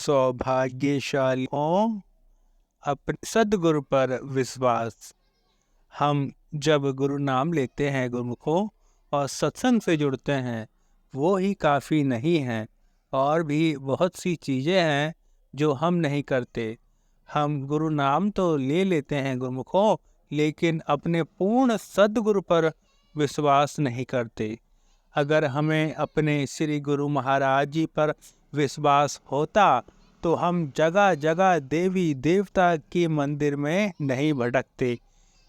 सौभाग्यशाली हों अपने सद्गुरु पर विश्वास। हम जब गुरु नाम लेते हैं गुरुमुखों और सत्संग से जुड़ते हैं, वो ही काफ़ी नहीं है। और भी बहुत सी चीज़ें हैं जो हम नहीं करते। हम गुरु नाम तो ले लेते हैं गुरुमुखों, लेकिन अपने पूर्ण सद्गुरु पर विश्वास नहीं करते। अगर हमें अपने श्री गुरु महाराज जी पर विश्वास होता तो हम जगह जगह देवी देवता के मंदिर में नहीं भटकते।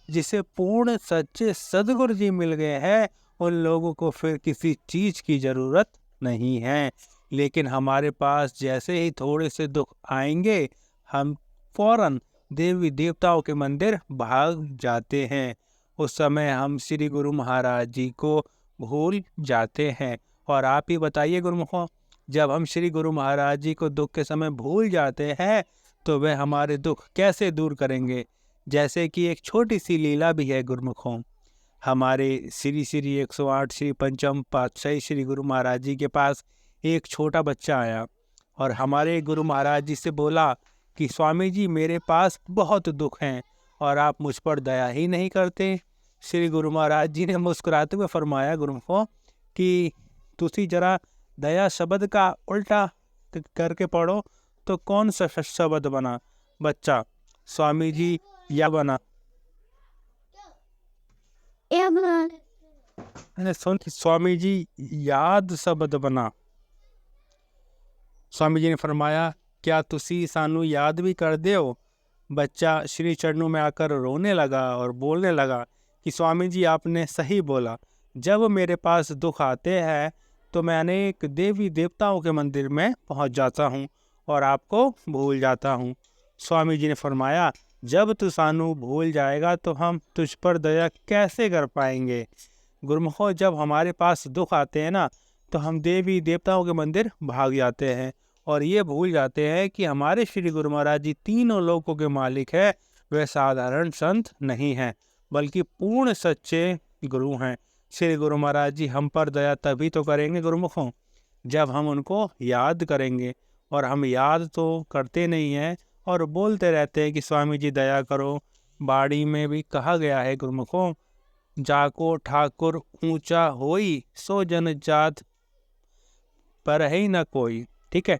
जिसे पूर्ण सच्चे सद्गुरु जी मिल गए हैं, उन लोगों को फिर किसी चीज़ की ज़रूरत नहीं है। लेकिन हमारे पास जैसे ही थोड़े से दुख आएंगे, हम फौरन देवी देवताओं के मंदिर भाग जाते हैं। उस समय हम श्री गुरु महाराज जी को भूल जाते हैं। और आप ही बताइए गुरुमुखों, जब हम श्री गुरु महाराज जी को दुख के समय भूल जाते हैं तो वे हमारे दुख कैसे दूर करेंगे। जैसे कि एक छोटी सी लीला भी है गुरुमुखों। हमारे श्री श्री 108 श्री पंचम पातशाही श्री गुरु महाराज जी के पास एक छोटा बच्चा आया और हमारे गुरु महाराज जी से बोला कि स्वामी जी, मेरे पास बहुत दुख हैं और आप मुझ पर दया ही नहीं करते। श्री गुरु महाराज जी ने मुस्कुराते हुए फरमाया गुरुमुखों कि तुसी जरा दया शब्द का उल्टा करके पढ़ो तो कौन सा शब्द बना। बच्चा, स्वामी जी या बना। सुन, स्वामी जी याद शब्द बना। स्वामी जी ने फरमाया, क्या तुसी सानू याद भी कर दे हो। बच्चा श्री चरणों में आकर रोने लगा और बोलने लगा कि स्वामी जी, आपने सही बोला। जब मेरे पास दुख आते हैं तो मैं अनेक देवी देवताओं के मंदिर में पहुंच जाता हूं और आपको भूल जाता हूं। स्वामी जी ने फरमाया, जब तू सानू भूल जाएगा तो हम तुझ पर दया कैसे कर पाएंगे। गुरुमुखों, जब हमारे पास दुख आते हैं ना, तो हम देवी देवताओं के मंदिर भाग जाते हैं और ये भूल जाते हैं कि हमारे श्री गुरु महाराज जी तीनों लोकों के मालिक है। वे साधारण संत नहीं हैं, बल्कि पूर्ण सच्चे गुरु हैं। श्री गुरु महाराज जी हम पर दया तभी तो करेंगे गुरुमुखों, जब हम उनको याद करेंगे। और हम याद तो करते नहीं हैं और बोलते रहते हैं कि स्वामी जी दया करो। बाड़ी में भी कहा गया है गुरुमुखों, जाको ठाकुर ऊंचा होई सो जन जात पर ही न कोई। ठीक है,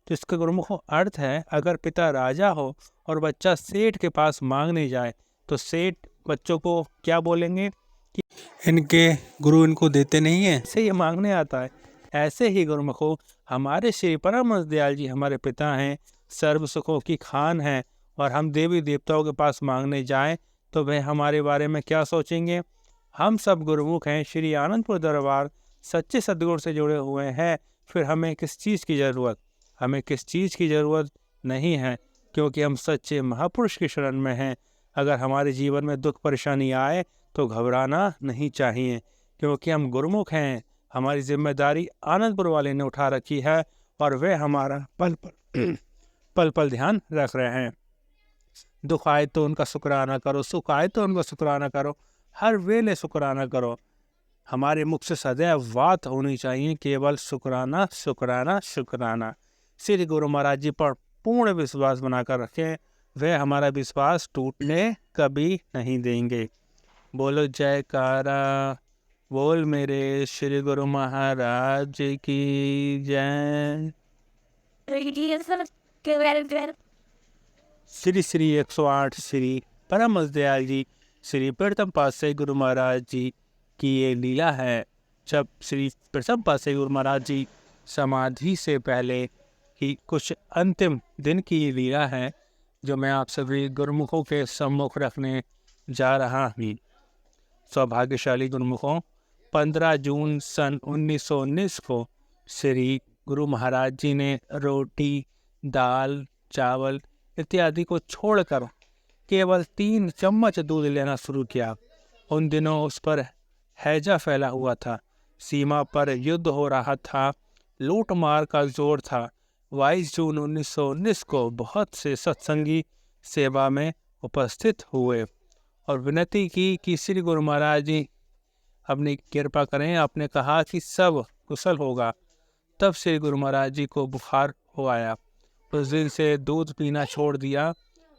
तो इसका गुरुमुखों अर्थ है, अगर पिता राजा हो और बच्चा सेठ के पास मांगने जाए तो सेठ बच्चों को क्या बोलेंगे कि इनके गुरु इनको देते नहीं है, ऐसे ये मांगने आता है। ऐसे ही गुरुमुखों, हमारे श्री परमहंस दयाल जी हमारे पिता हैं, सर्व सुखों की खान हैं, और हम देवी देवताओं के पास मांगने जाएं तो वे हमारे बारे में क्या सोचेंगे। हम सब गुरुमुख हैं, श्री आनंदपुर दरबार सच्चे सद्गुरु से जुड़े हुए हैं, फिर हमें किस चीज़ की ज़रूरत। हमें किस चीज़ की ज़रूरत नहीं है, क्योंकि हम सच्चे महापुरुष की शरण में हैं। अगर हमारे जीवन में दुख परेशानी आए तो घबराना नहीं चाहिए, क्योंकि हम गुरुमुख हैं। हमारी जिम्मेदारी आनंदपुर वाले ने उठा रखी है और वे हमारा पल पल ध्यान रख रहे हैं। दुख आए तो उनका शुक्राना करो, सुख आए तो उनका शुक्राना करो, हर वेले शुक्राना करो। हमारे मुख से सदैव बात होनी चाहिए केवल शुक्राना शुक्राना शुक्राना। श्री गुरु महाराज जी पर पूर्ण विश्वास बनाकर रखें, वे हमारा विश्वास टूटने कभी नहीं देंगे। बोलो जयकारा, बोल मेरे श्री गुरु महाराज की जय। श्री श्री 108 श्री परमहंस दयाल जी श्री प्रथम पातशाही गुरु महाराज जी की ये लीला है। जब श्री प्रथम पातशाही गुरु महाराज जी समाधि से पहले की कुछ अंतिम दिन की ये लीला है, जो मैं आप सभी गुरुमुखों के सम्मुख रखने जा रहा हूँ। सौभाग्यशाली गुरुमुखों, 15 जून सन 1919 को श्री गुरु महाराज जी ने रोटी, दाल, चावल इत्यादि को छोड़कर केवल 3 चम्मच दूध लेना शुरू किया। उन दिनों उस पर हैजा फैला हुआ था, सीमा पर युद्ध हो रहा था, लूट मार का जोर था। 22 जून 1919 को बहुत से सत्संगी सेवा में उपस्थित हुए और विनती की कि श्री गुरु महाराज जी अपनी कृपा करें। आपने कहा कि सब कुशल होगा। तब श्री गुरु महाराज जी को बुखार हो आया। उस दिन से दूध पीना छोड़ दिया,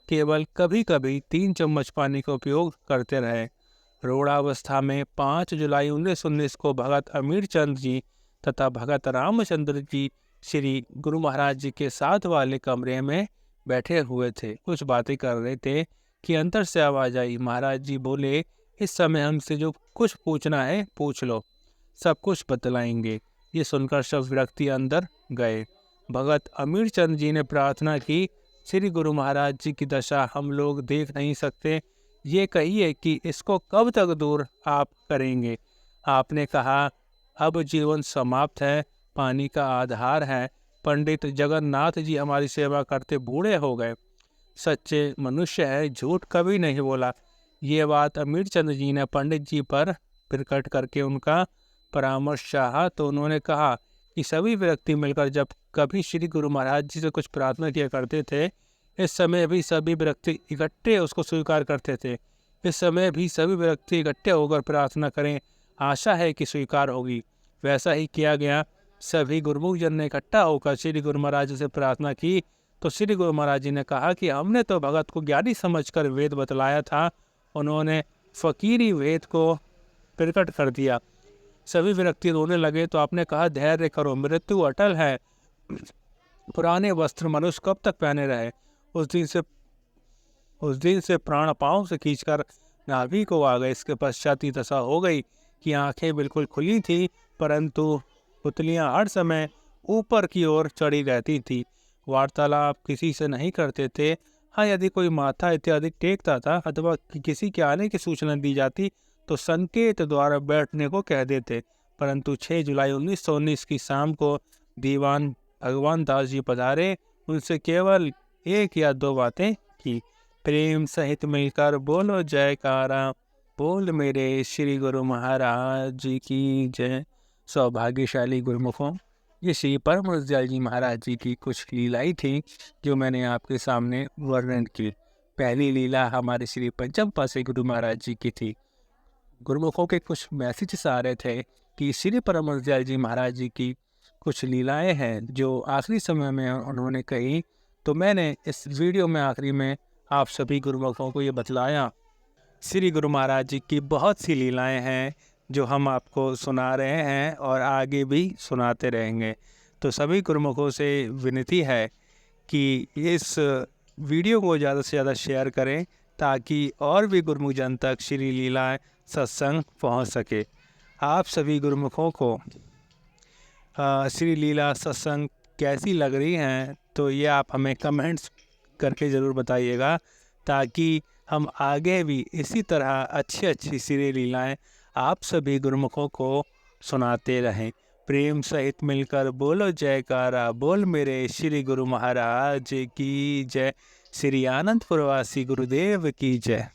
केवल कभी कभी 3 चम्मच पानी का उपयोग करते रहे। रूढ़ावस्था में 5 जुलाई 1919 को भगत अमीर चंद जी तथा भगत रामचंद्र जी श्री गुरु महाराज जी के साथ वाले कमरे में बैठे हुए थे। कुछ बातें कर रहे थे कि अंदर से आवाज आई। महाराज जी बोले, इस समय हमसे जो कुछ पूछना है पूछ लो, सब कुछ बतलाएंगे। ये सुनकर सब व्यक्ति अंदर गए। भगत अमीर चंद जी ने प्रार्थना की, श्री गुरु महाराज जी की दशा हम लोग देख नहीं सकते, ये कहिए कि इसको कब तक दूर आप करेंगे। आपने कहा, अब जीवन समाप्त है, पानी का आधार है। पंडित जगन्नाथ जी हमारी सेवा करते बूढ़े हो गए, सच्चे मनुष्य है, झूठ कभी नहीं बोला। ये बात अमीर चंद जी ने पंडित जी पर प्रकट करके उनका परामर्श चाहा तो उन्होंने कहा कि सभी व्यक्ति मिलकर जब कभी श्री गुरु महाराज जी से कुछ प्रार्थना किया करते थे, इस समय भी सभी व्यक्ति इकट्ठे उसको स्वीकार करते थे। इस समय भी सभी व्यक्ति इकट्ठे होकर प्रार्थना करें, आशा है कि स्वीकार होगी। वैसा ही किया गया। सभी गुरुमुख जन ने इकट्ठा होकर श्री गुरु महाराज जी से प्रार्थना की तो श्री गुरु महाराज जी ने कहा कि हमने तो भगत को ज्ञानी समझकर वेद बतलाया था, उन्होंने फकीरी वेद को प्रकट कर दिया। सभी व्यक्ति रोने लगे तो आपने कहा, धैर्य करो, मृत्यु अटल है, पुराने वस्त्र मनुष्य कब तक पहने रहे। उस दिन से प्राण पांव से खींचकर नाभि को आ गए। इसके पश्चात ही दशा हो गई कि आंखें बिल्कुल खुली थी, परंतु पुतलियां हर समय ऊपर की ओर चढ़ी रहती थी। वार्तालाप किसी से नहीं करते थे। हाँ, यदि कोई माथा इत्यादि टेकता था अथवा किसी के आने की सूचना दी जाती तो संकेत द्वारा बैठने को कह देते। परंतु 6 जुलाई 1919 की शाम को दीवान भगवान दास जी पधारे। उनसे केवल 1 या 2 बातें की। प्रेम सहित मिलकर बोलो जयकारा, बोल मेरे श्री गुरु महाराज जी की जय। सौभाग्यशाली गुरुमुखों, ये श्री परमहंस दयाल जी महाराज जी की कुछ लीलाएं थी जो मैंने आपके सामने वर्णन की। पहली लीला हमारे श्री पंचम पासे गुरु महाराज जी की थी। गुरुमुखों के कुछ मैसेजेस आ रहे थे कि श्री परमहंस दयाल जी महाराज जी की कुछ लीलाएं हैं जो आखिरी समय में उन्होंने कही, तो मैंने इस वीडियो में आखिरी में आप सभी गुरुमुखों को ये बतलाया। श्री गुरु महाराज जी की बहुत सी लीलाएं हैं जो हम आपको सुना रहे हैं और आगे भी सुनाते रहेंगे। तो सभी गुरुमुखों से विनती है कि इस वीडियो को ज़्यादा से ज़्यादा शेयर करें ताकि और भी गुरुमुख जन तक श्री लीलाएं सत्संग पहुंच सके। आप सभी गुरुमुखों को श्री लीला सत्संग कैसी लग रही हैं तो ये आप हमें कमेंट्स करके ज़रूर बताइएगा, ताकि हम आगे भी इसी तरह अच्छी अच्छी श्री लीलाएं आप सभी गुरुमुखों को सुनाते रहें। प्रेम सहित मिलकर बोलो जयकारा, बोल मेरे श्री गुरु महाराज की जय। श्री आनंदपुर वासी गुरुदेव की जय।